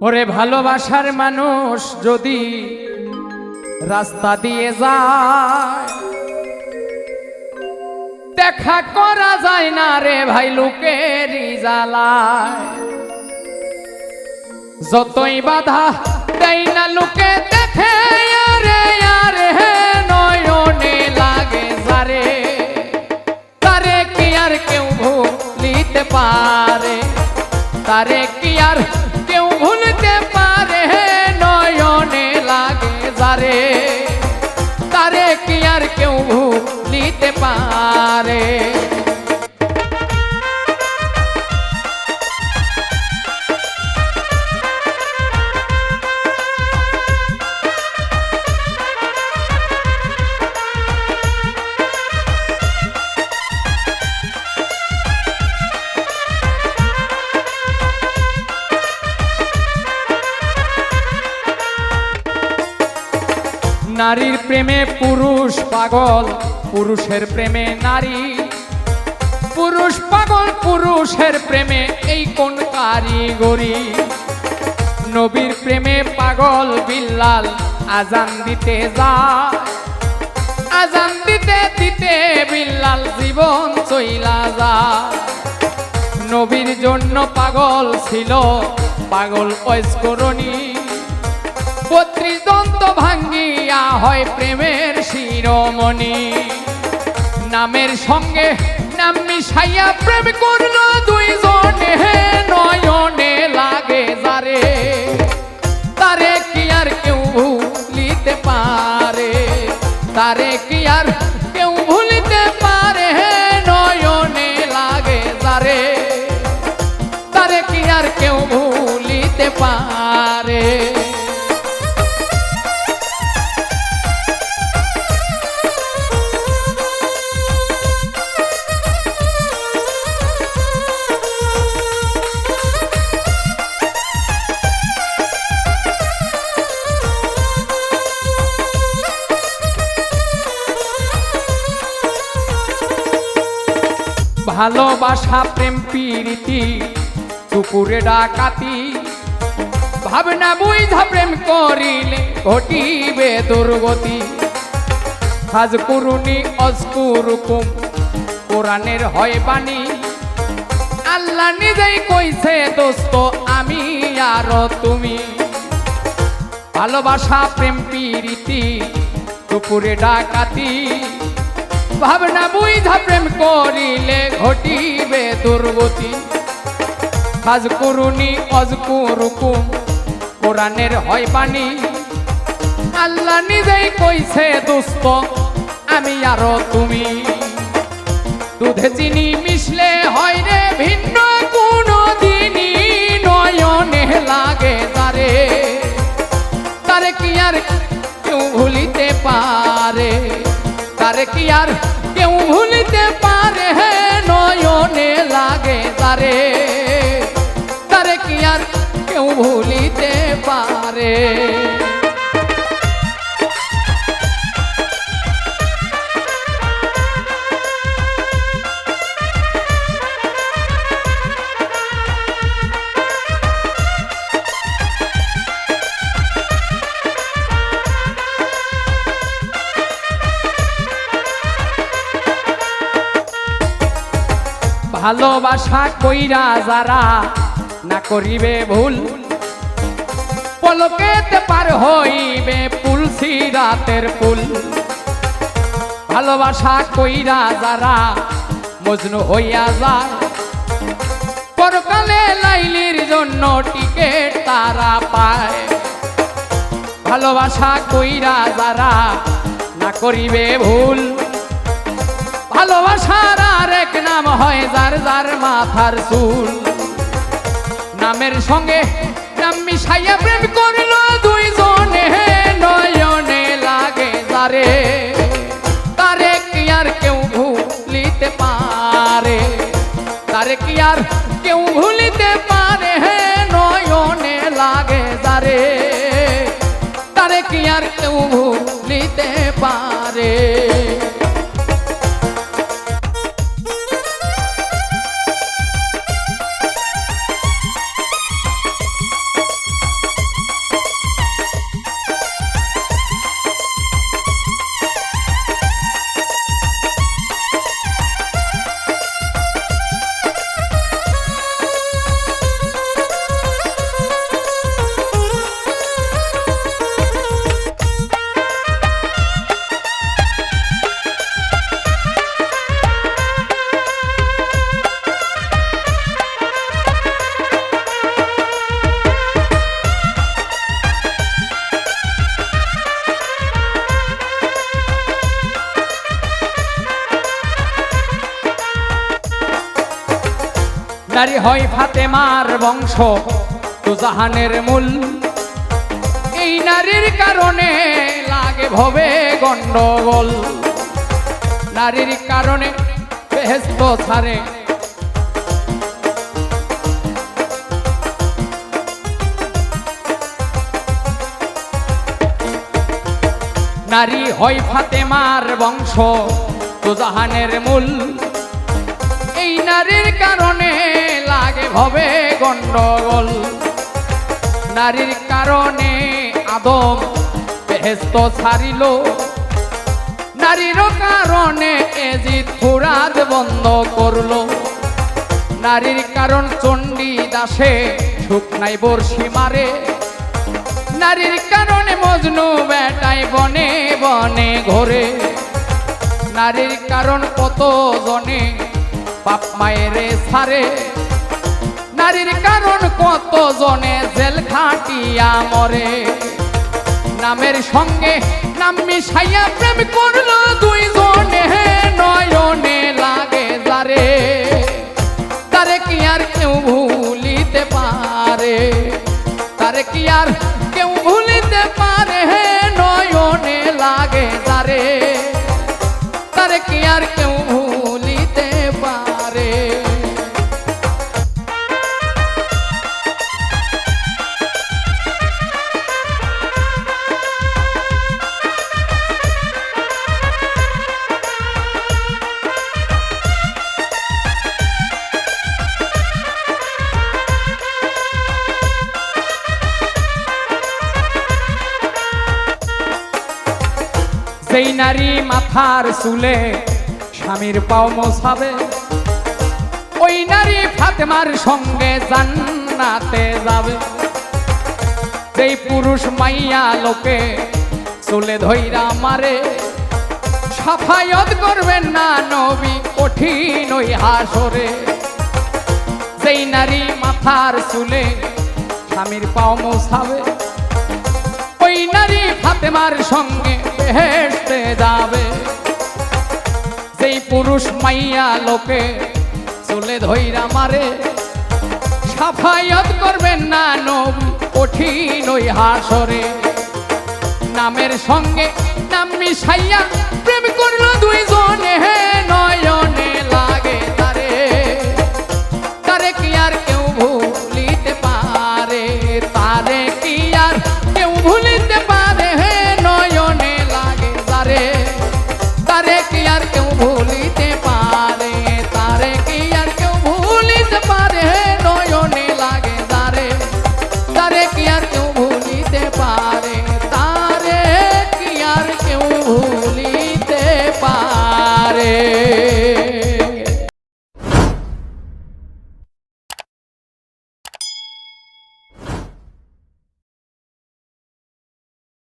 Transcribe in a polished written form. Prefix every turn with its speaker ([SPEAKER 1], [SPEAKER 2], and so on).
[SPEAKER 1] ওরে ভালোবাসার মানুষ যদি রাস্তা দিয়ে যায় দেখা করা যায় না রে ভাই লোকেরই জ্বালায়। যতই বাধা দেয় না লোকে দেখে আরে আরে নয়নে লাগে যারে, তারে কি আর কেউ ভুলিতে পারে, তারে কি আর কেউ ভুলতে পারে, নয়নে লাগে যারে, তারে কি আর কেউ ভুলিতে পারে। নারীর প্রেমে পুরুষ পাগল, পুরুষের প্রেমে নারী, পুরুষ পাগল পুরুষের প্রেমে এই কোন কারিগরি। নবীর প্রেমে পাগল বিল্লাল আজান দিতে যায়, আজান দিতে দিতে বিল্লাল জীবন চইলা যায়। নবীর জন্য পাগল ছিল পাগল ঐস্করণী, ৩২ দন্ত ভাঙ্গিয়া হয় প্রেমের শিরোমণি। নামের সঙ্গে নাম মিশাইয়া প্রেম করল দুইজনে, নয়নে লাগে যারে, তারে কি আর কেউ ভুলিতে পারে, তারে কি আর কেউ ভুলিতে পারে, নয়নে লাগে যারে, তারে কি আর কেউ ভুলিতে পারে। ভালোবাসা প্রেম প্রীতি দুপুরে ডাকাতি, ভাবনা বুঝা প্রেম করিলে ঘটিবে দুর্গতি। হাজ কুরুনি অজকুরুকুম কোরআনের হয় বাণী, আল্লাহ নিজেই কইছে দোস্ত আমি আর তুমি। ভালোবাসা প্রেম প্রীতি দুপুরে ডাকাতি, ভাবনা বুঝা প্রেম করিলে ঘটিবে দুর্গতি। হাজ কুরুনি অজকুরুকুম কোরআনের হয় বাণী, আল্লাহ নিজেই কইছে দোস্ত আমি আর তুমি। দুধে চিনি মিশলে হয় রে ভিন্ন কোনো দিনই, নয়নে লাগে তারে, তারে কি আর কেউ ভুলিতে পারে, তারে কি আর কেউ ভুলিতে পারে, নয়নে লাগে তারে, তারে কি আর কেউ ভুলিতে পারে। ভালোবাসা কইরা যারা না করিবে ভুল, পলকেতে পার হইবে পুল সিরাতের পুল। ভালোবাসা কইরা যারা মজনু হইয়া যায়, পরকালে লাইলির জন্য টিকেট তারা পায়। ভালোবাসা কইরা যারা না করিবে ভুল, ভালোবাসার আরেক নাম হয় যার যার মাথার চুল। নামের সঙ্গে নাম মিশাইয়া প্রেম করল দুইজনে, নয়নে লাগে যারে, তারে কি আর কেউ ভুলিতে পারে, তারে কি আর কেউ ভুলিতে পারে, নয়নে লাগে যারে, তারে কি আর কেউ ভুলিতে পারে। নারী হয় ফাতেমার বংশ তো জাহানের মূল এই নারীর কারণে লাগে ভবে গন্ডগোল নারীর কারণে বেহেশত ছাড়ে নারী হয় ফাতেমার বংশ তো জাহানের মূল এই নারীর কারণে লাগে ভবে গন্ডগোল নারীর কারণে আদম বেহেশত ছাড়িল নারীর কারণে এজিদ ফুরাদ বন্ধ করলো নারীর কারণ চণ্ডী দাসে শুকনাই বর্ষি মারে নারীর কারণে মজনু বেটায় বনে বনে ঘোরে নারীর কারণ কত জনে বাপ মায়েরে ছাড়ে নারীর কারণ কত জনে জেল খাটিয়া মরে নামের সঙ্গে নাম মিশাইয়া প্রেম করলো দুই জনে নয়নে লাগে যারে তারে কি আর কেউ ভুলিতে পারে তারে কি আর কেউ ভুলিতে পারে নয়নে লাগে যারে তারে কি আর কেউ ভুলিতে পারে সেই নারী মাথার চুলে স্বামীর পাও মোছাবে ওই নারী ফাতেমার সঙ্গে জান্নাতে যাবে যেই পুরুষ মাইয়া লোকে চুলে ধইরা মারে সাফায়াত করবেন না নবী কঠিন ওই হাসরে যেই নারী মাথার চুলে স্বামীর পাও মোছাবে ওই নারী ফাতেমার সঙ্গে বেহেশতে যাবে যেই পুরুষ মাইয়া লোকে চুলে ধইরা মারে সাফায়াত করবেন না নবী কঠিন ওই হাসরে নামের সঙ্গে নাম মিশাইয়া প্রেম করলো দুই জনে নয়নে লাগে তারে তারে কি আর কেউ ভুলিতে পারে তারে কি আর কেউ ভুলিতে পারে নয়নে লাগে তারে তারে কি আর কেউ ভুলিতে পারে তারে কি আর কেউ ভুলিতে পারে নয়নে লাগে তারে তারে কি আর